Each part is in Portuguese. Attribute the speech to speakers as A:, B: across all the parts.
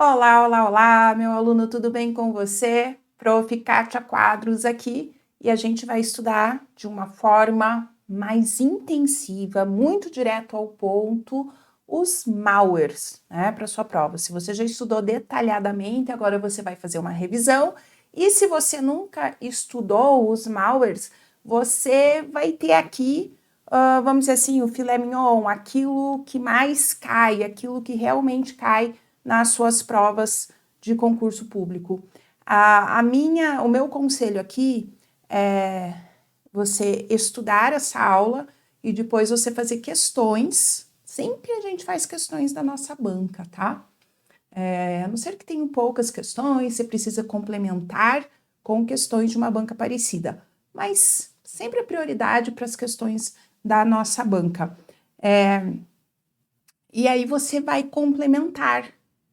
A: Olá, olá, olá, meu aluno, tudo bem com você? Prof. Kátia Quadros aqui e a gente vai estudar de uma forma mais intensiva, muito direto ao ponto, os malwares, né, para sua prova. Se você já estudou detalhadamente, agora você vai fazer uma revisão e se você nunca estudou os malwares, você vai ter aqui, vamos dizer assim, o filé mignon, aquilo que mais cai, aquilo que realmente cai nas suas provas de concurso público. O meu conselho aqui é você estudar essa aula e depois você fazer questões. Sempre a gente faz questões da nossa banca, tá? A não ser que tenham poucas questões, você precisa complementar com questões de uma banca parecida. Mas sempre a prioridade para as questões da nossa banca. E aí você vai complementar.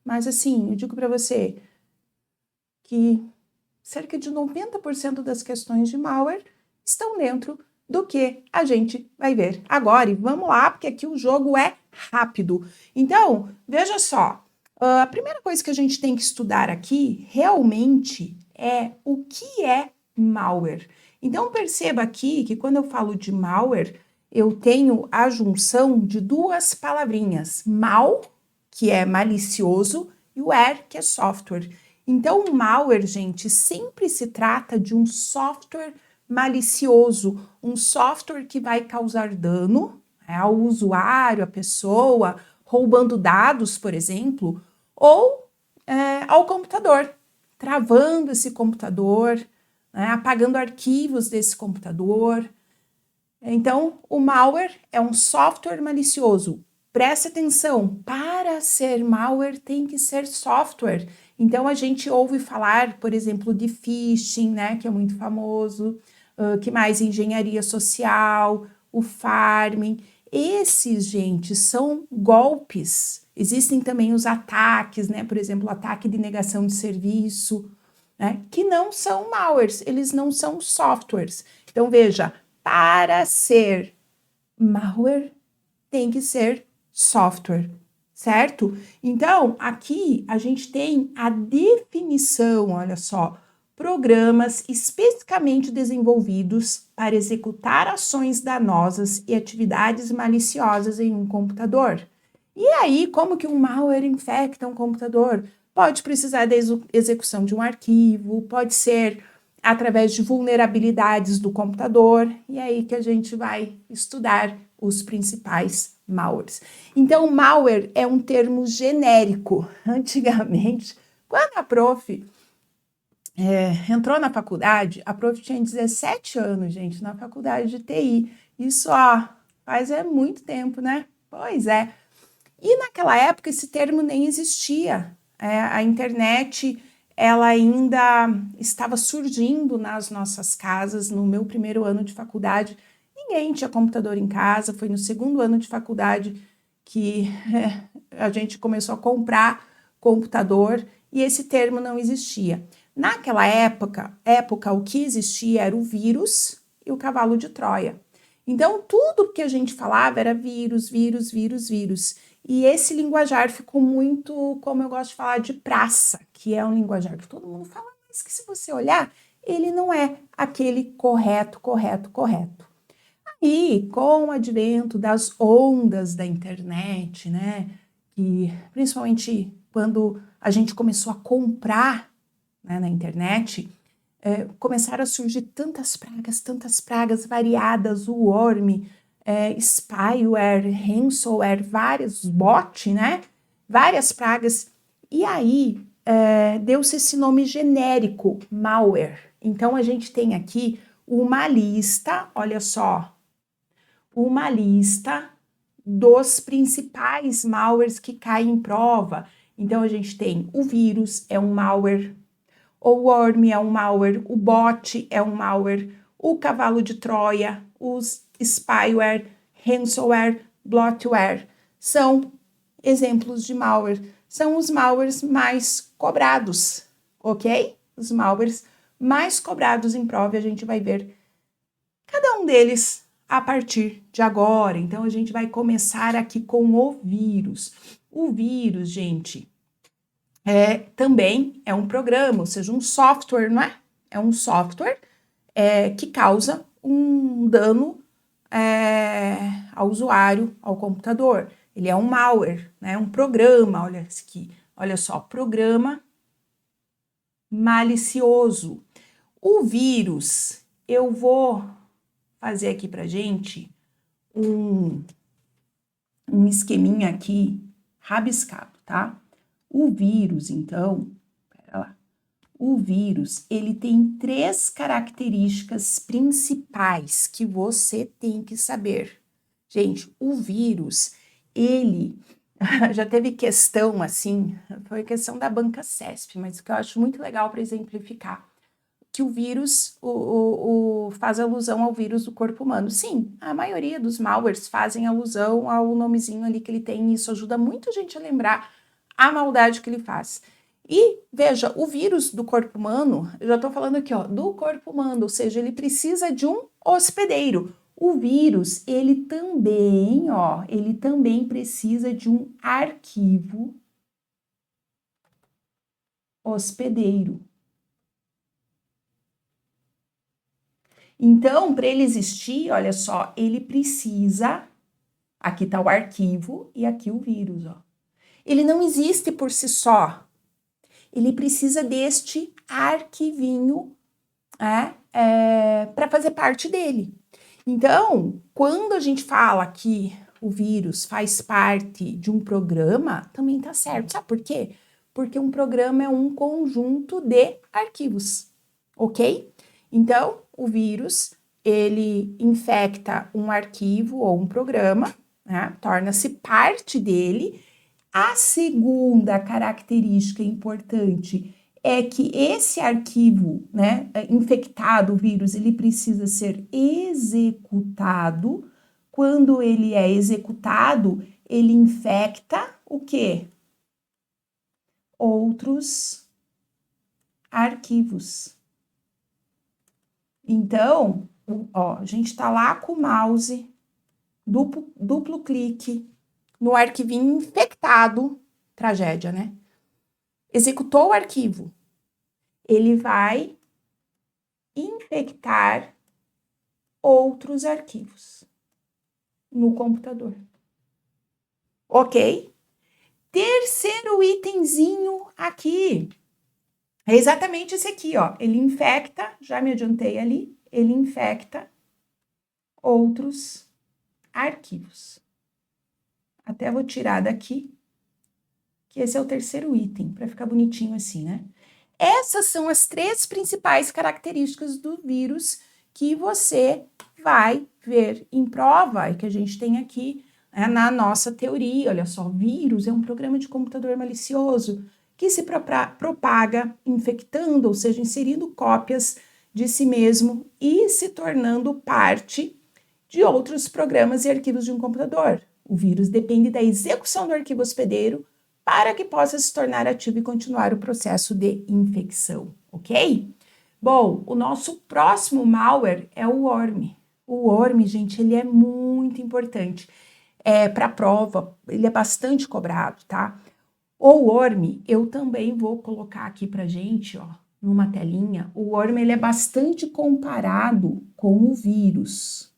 A: Mas assim, eu digo para você que cerca de 90% das questões de malware estão dentro do que a gente vai ver agora. E vamos lá, porque aqui o jogo é rápido. Então, veja só, a primeira coisa que a gente tem que estudar aqui realmente é o que é malware. Então, perceba aqui que quando eu falo de malware, eu tenho a junção de duas palavrinhas, mal, que é malicioso, e o ware, que é software. Então, o malware, gente, sempre se trata de um software malicioso, um software que vai causar dano ao usuário, à pessoa, roubando dados, por exemplo, ou ao computador, travando esse computador, apagando arquivos desse computador. Então, o malware é um software malicioso. Preste atenção, para ser malware tem que ser software. Então, a gente ouve falar, por exemplo, de phishing, né, que é muito famoso, que mais? Engenharia social, o farming. Esses, gente, são golpes. Existem também os ataques, né, por exemplo, o ataque de negação de serviço, né, que não são malwares, eles não são softwares. Então, veja, para ser malware, tem que ser software, certo? Então, aqui a gente tem a definição, olha só, programas especificamente desenvolvidos para executar ações danosas e atividades maliciosas em um computador. E aí, como que um malware infecta um computador? Pode precisar da execução de um arquivo, pode ser através de vulnerabilidades do computador, e é aí que a gente vai estudar os principais malwares. Então, malware é um termo genérico. Antigamente, quando a prof entrou na faculdade, a prof tinha 17 anos, gente, na faculdade de TI. Isso, ó, faz muito tempo, né? Pois é. E naquela época esse termo nem existia. A internet ela ainda estava surgindo nas nossas casas. No meu primeiro ano de faculdade, ninguém tinha computador em casa. Foi no segundo ano de faculdade que a gente começou a comprar computador e esse termo não existia. Naquela época o que existia era o vírus e o cavalo de Troia. Então, tudo que a gente falava era vírus, vírus, vírus, vírus. E esse linguajar ficou muito, como eu gosto de falar, de praça, que é um linguajar que todo mundo fala, mas que se você olhar, ele não é aquele correto, correto, correto. E com o advento das ondas da internet, né, que principalmente quando a gente começou a comprar, né, na internet, começaram a surgir tantas pragas variadas, o worm, spyware, ransomware, vários bot, né? Várias pragas. E aí deu-se esse nome genérico, malware. Então a gente tem aqui uma lista, olha só, uma lista dos principais malwares que caem em prova. Então a gente tem o vírus, é um malware. O worm é um malware, o bot é um malware, o cavalo de Troia, os spyware, ransomware, bloatware são exemplos de malware. São os malwares mais cobrados, ok? Os malwares mais cobrados em prova, a gente vai ver cada um deles a partir de agora. Então, a gente vai começar aqui com o vírus. O vírus, gente, também é um programa, ou seja, um software, não é? É um software que causa um dano ao usuário, ao computador. Ele é um malware, né? Um programa, olha aqui, olha só, programa malicioso. O vírus, eu vou fazer aqui pra gente um esqueminha aqui rabiscado, tá? O vírus, então, pera lá. O vírus, ele tem 3 características principais que você tem que saber. Gente, o vírus, ele já teve questão assim, foi questão da banca CESP, mas o que eu acho muito legal para exemplificar, que o vírus faz alusão ao vírus do corpo humano. Sim, a maioria dos malwares fazem alusão ao nomezinho ali que ele tem, e isso ajuda muito a gente a lembrar a maldade que ele faz. E, veja, o vírus do corpo humano, eu já estou falando aqui, ó, do corpo humano, ou seja, ele precisa de um hospedeiro. O vírus, ele também precisa de um arquivo hospedeiro. Então, para ele existir, olha só, ele precisa, aqui está o arquivo e aqui o vírus, ó. Ele não existe por si só. Ele precisa deste arquivinho para fazer parte dele. Então, quando a gente fala que o vírus faz parte de um programa, também tá certo. Sabe por quê? Porque um programa é um conjunto de arquivos, ok? Então, o vírus, ele infecta um arquivo ou um programa, né? Torna-se parte dele. A segunda característica importante é que esse arquivo, né, infectado, o vírus, ele precisa ser executado. Quando ele é executado, ele infecta o quê? Outros arquivos. Então, ó, a gente tá lá com o mouse, duplo clique no arquivinho infectado, tragédia, né? Executou o arquivo, ele vai infectar outros arquivos no computador. Ok? Terceiro itemzinho aqui é exatamente esse aqui, ó. Ele infecta, já me adiantei ali, ele infecta outros arquivos. Até vou tirar daqui, que esse é o terceiro item, para ficar bonitinho assim, né? Essas são as 3 principais características do vírus que você vai ver em prova e que a gente tem aqui na nossa teoria. Olha só, vírus é um programa de computador malicioso que se propaga infectando, ou seja, inserindo cópias de si mesmo e se tornando parte de outros programas e arquivos de um computador. O vírus depende da execução do arquivo hospedeiro para que possa se tornar ativo e continuar o processo de infecção, ok? Bom, o nosso próximo malware é o worm. O worm, gente, ele é muito importante. Para a prova, ele é bastante cobrado, tá? O worm, eu também vou colocar aqui pra gente, ó, numa telinha. O worm, ele é bastante comparado com o vírus.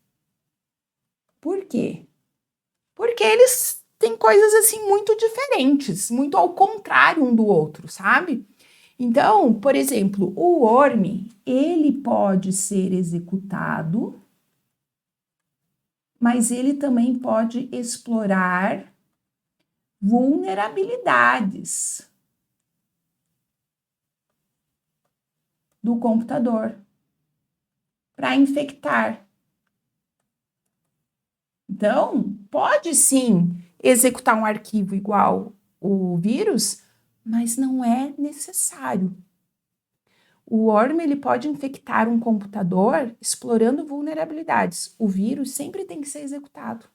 A: Por quê? Porque eles têm coisas assim muito diferentes, muito ao contrário um do outro, sabe? Então, por exemplo, o worm, ele pode ser executado, mas ele também pode explorar vulnerabilidades do computador para infectar. Então, pode sim executar um arquivo igual o vírus, mas não é necessário. O worm, ele pode infectar um computador explorando vulnerabilidades. O vírus sempre tem que ser executado.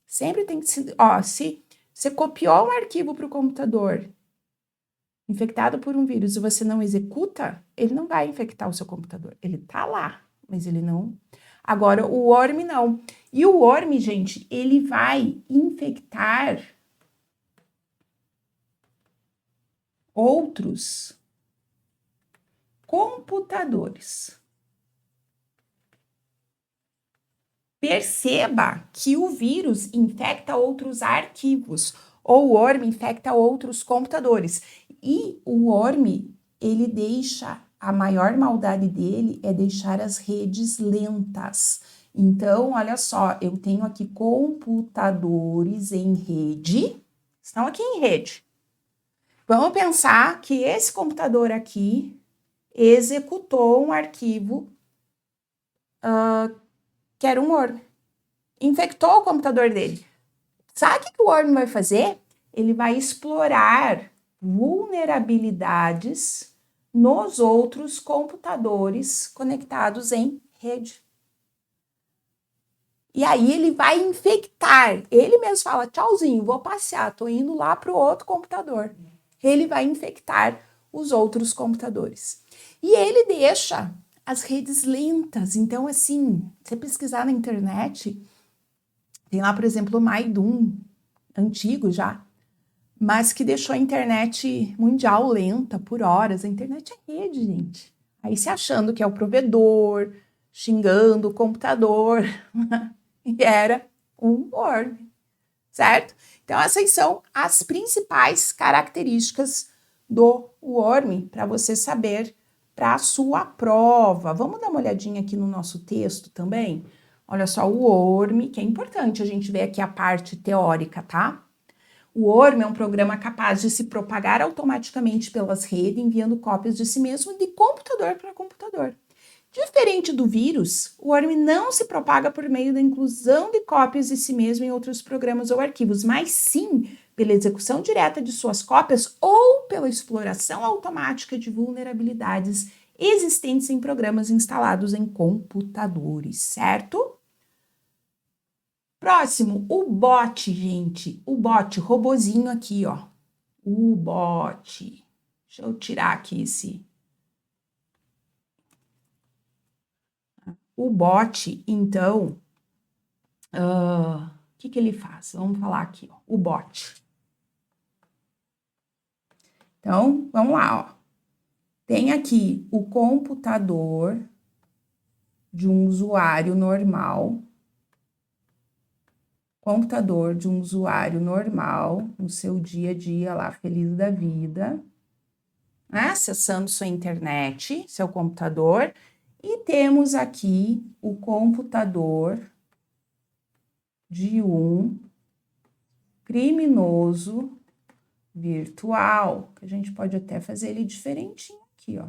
A: Sempre tem que ser... Ó, se você copiou um arquivo para o computador infectado por um vírus e você não executa, ele não vai infectar o seu computador. Ele tá lá, mas ele não... Agora, o worm não. E o worm, gente, ele vai infectar outros computadores. Perceba que o vírus infecta outros arquivos, ou o worm infecta outros computadores. E o worm, ele deixa, a maior maldade dele é deixar as redes lentas. Então, olha só, eu tenho aqui computadores em rede, estão aqui em rede. Vamos pensar que esse computador aqui executou um arquivo que era um worm. Infectou o computador dele. Sabe o que o worm vai fazer? Ele vai explorar vulnerabilidades nos outros computadores conectados em rede. E aí ele vai infectar. Ele mesmo fala, tchauzinho, vou passear, tô indo lá para o outro computador. Ele vai infectar os outros computadores. E ele deixa as redes lentas. Então, assim, você pesquisar na internet, tem lá, por exemplo, o MyDoom, antigo já, mas que deixou a internet mundial lenta por horas. A internet é rede, gente. Aí se achando que é o provedor, xingando o computador, e era um worm, certo? Então, essas são as principais características do worm para você saber para a sua prova. Vamos dar uma olhadinha aqui no nosso texto também? Olha só, o worm, que é importante a gente ver aqui a parte teórica, tá? O worm é um programa capaz de se propagar automaticamente pelas redes, enviando cópias de si mesmo de computador para computador. Diferente do vírus, o worm não se propaga por meio da inclusão de cópias de si mesmo em outros programas ou arquivos, mas sim pela execução direta de suas cópias ou pela exploração automática de vulnerabilidades existentes em programas instalados em computadores, certo? Próximo, o bot, gente. O bot, robozinho aqui, ó. O bot. Deixa eu tirar aqui esse. O bot, então, o que ele faz? Vamos falar aqui, ó. O bot. Então, vamos lá, ó. Tem aqui o computador de um usuário normal. Computador de um usuário normal, no seu dia a dia lá, feliz da vida, né? Acessando sua internet, seu computador, e temos aqui o computador de um criminoso virtual, que a gente pode até fazer ele diferentinho aqui, ó.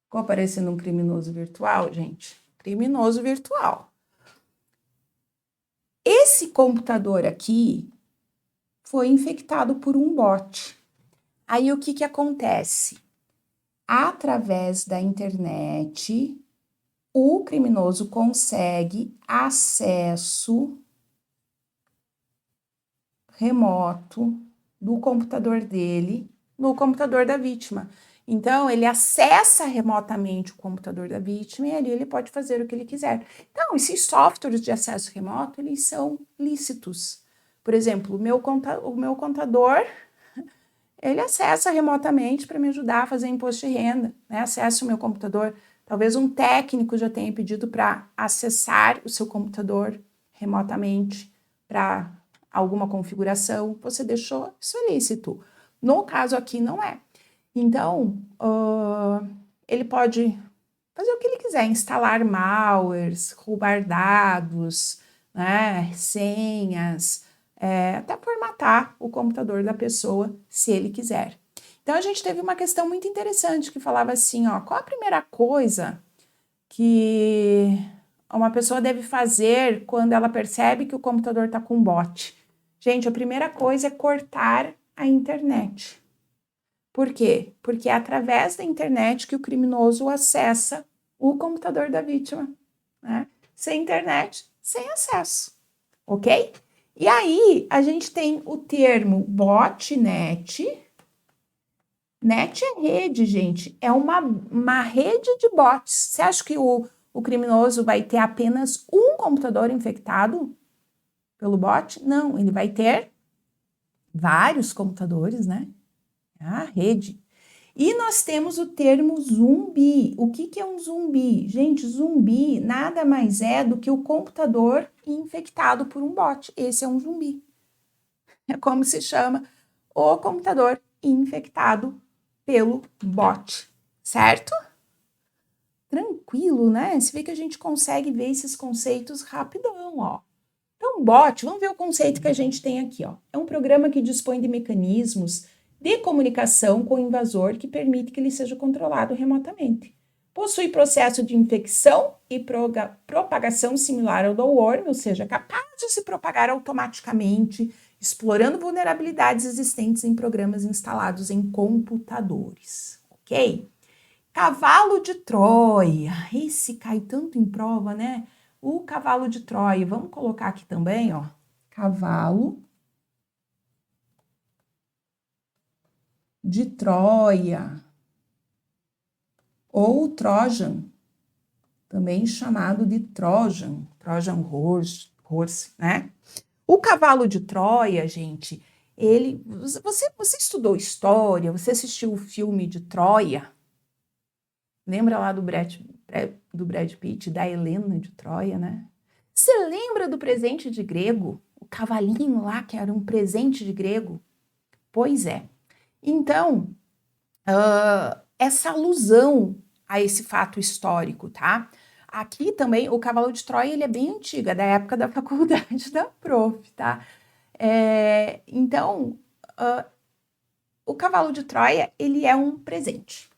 A: Ficou aparecendo um criminoso virtual, gente? Criminoso virtual. Esse computador aqui foi infectado por um bot. Aí o que acontece? Através da internet, o criminoso consegue acesso remoto do computador dele no computador da vítima. Então, ele acessa remotamente o computador da vítima e ali ele pode fazer o que ele quiser. Então, esses softwares de acesso remoto, eles são lícitos. Por exemplo, o meu contador, ele acessa remotamente para me ajudar a fazer imposto de renda, né? Acessa o meu computador. Talvez um técnico já tenha pedido para acessar o seu computador remotamente para alguma configuração. Você deixou, isso é lícito. No caso aqui, não é. Então, ele pode fazer o que ele quiser, instalar malwares, roubar dados, né, senhas, até formatar o computador da pessoa, se ele quiser. Então, a gente teve uma questão muito interessante que falava assim, ó, qual a primeira coisa que uma pessoa deve fazer quando ela percebe que o computador está com bot? Gente, a primeira coisa é cortar a internet. Por quê? Porque é através da internet que o criminoso acessa o computador da vítima, né? Sem internet, sem acesso, ok? E aí, a gente tem o termo botnet. Net é rede, gente. É uma rede de bots. Você acha que o criminoso vai ter apenas um computador infectado? pelo bot? Não, ele vai ter vários computadores, né? A rede. E nós temos o termo zumbi. O que é um zumbi? Gente, zumbi nada mais é do que o computador infectado por um bot. Esse é um zumbi. É como se chama o computador infectado pelo bot, certo? Tranquilo, né? Você vê que a gente consegue ver esses conceitos rapidão, ó. Então, bot, vamos ver o conceito que a gente tem aqui, ó. É um programa que dispõe de mecanismos de comunicação com o invasor que permite que ele seja controlado remotamente. Possui processo de infecção e propagação similar ao do worm, ou seja, capaz de se propagar automaticamente, explorando vulnerabilidades existentes em programas instalados em computadores, ok? Cavalo de Troia, esse cai tanto em prova, né? O cavalo de Troia, vamos colocar aqui também, ó, cavalo de Troia, ou Trojan, também chamado de Trojan Horse, né? O cavalo de Troia, gente, ele, você estudou história, você assistiu o filme de Troia? Lembra lá do Brad Pitt, da Helena de Troia, né? Você lembra do presente de grego? O cavalinho lá que era um presente de grego? Pois é. Então, essa alusão a esse fato histórico, tá? Aqui também, o cavalo de Troia, ele é bem antigo, é da época da faculdade da prof, tá? Então, o cavalo de Troia, ele é um presente.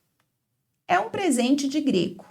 A: É um presente de grego.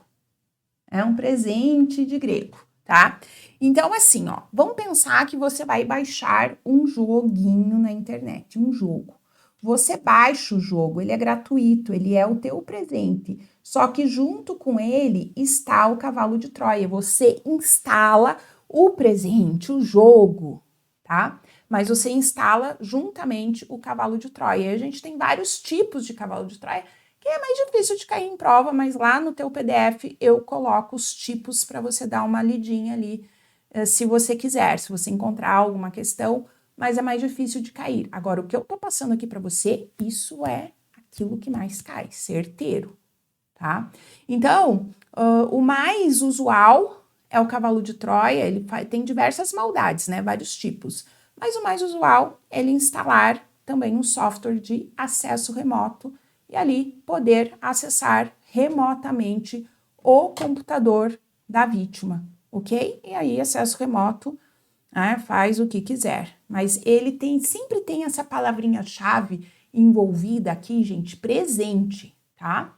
A: É um presente de grego, tá? Então, assim, ó, vamos pensar que você vai baixar um joguinho na internet, um jogo. Você baixa o jogo, ele é gratuito, ele é o teu presente. Só que junto com ele está o cavalo de Troia. Você instala o presente, o jogo, tá? Mas você instala juntamente o cavalo de Troia. E a gente tem vários tipos de cavalo de Troia, que é mais difícil de cair em prova, mas lá no teu PDF eu coloco os tipos para você dar uma lidinha ali, se você quiser, se você encontrar alguma questão, mas é mais difícil de cair. Agora, o que eu tô passando aqui para você, isso é aquilo que mais cai, certeiro, tá? Então, o mais usual é o cavalo de Troia, ele tem diversas maldades, né, vários tipos, mas o mais usual é ele instalar também um software de acesso remoto e ali poder acessar remotamente o computador da vítima, ok? E aí, acesso remoto, faz o que quiser. Mas ele sempre tem essa palavrinha-chave envolvida aqui, gente, presente, tá?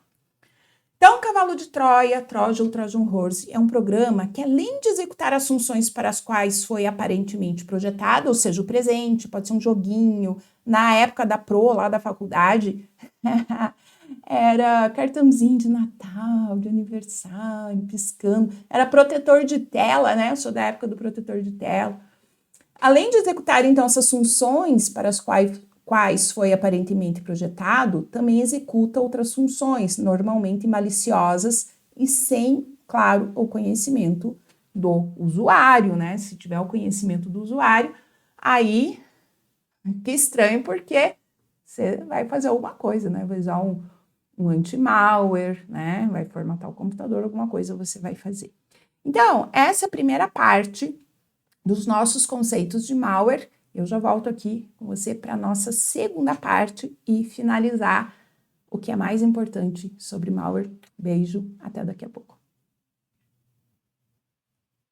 A: Então, Cavalo de Troia, Trojan Horse, é um programa que, além de executar as funções para as quais foi aparentemente projetado, ou seja, o presente, pode ser um joguinho, na época da pro, lá da faculdade, era cartãozinho de Natal, de aniversário, piscando, era protetor de tela, né? Eu sou da época do protetor de tela. Além de executar, então, essas funções para as quais foi aparentemente projetado, também executa outras funções, normalmente maliciosas e sem, claro, o conhecimento do usuário, né? Se tiver o conhecimento do usuário, aí que estranho, porque você vai fazer alguma coisa, né? Vai usar um anti-malware, né? Vai formatar o computador, alguma coisa você vai fazer. Então, essa é a primeira parte dos nossos conceitos de malware. Eu já volto aqui com você para a nossa segunda parte e finalizar o que é mais importante sobre malware. Beijo, até daqui a pouco.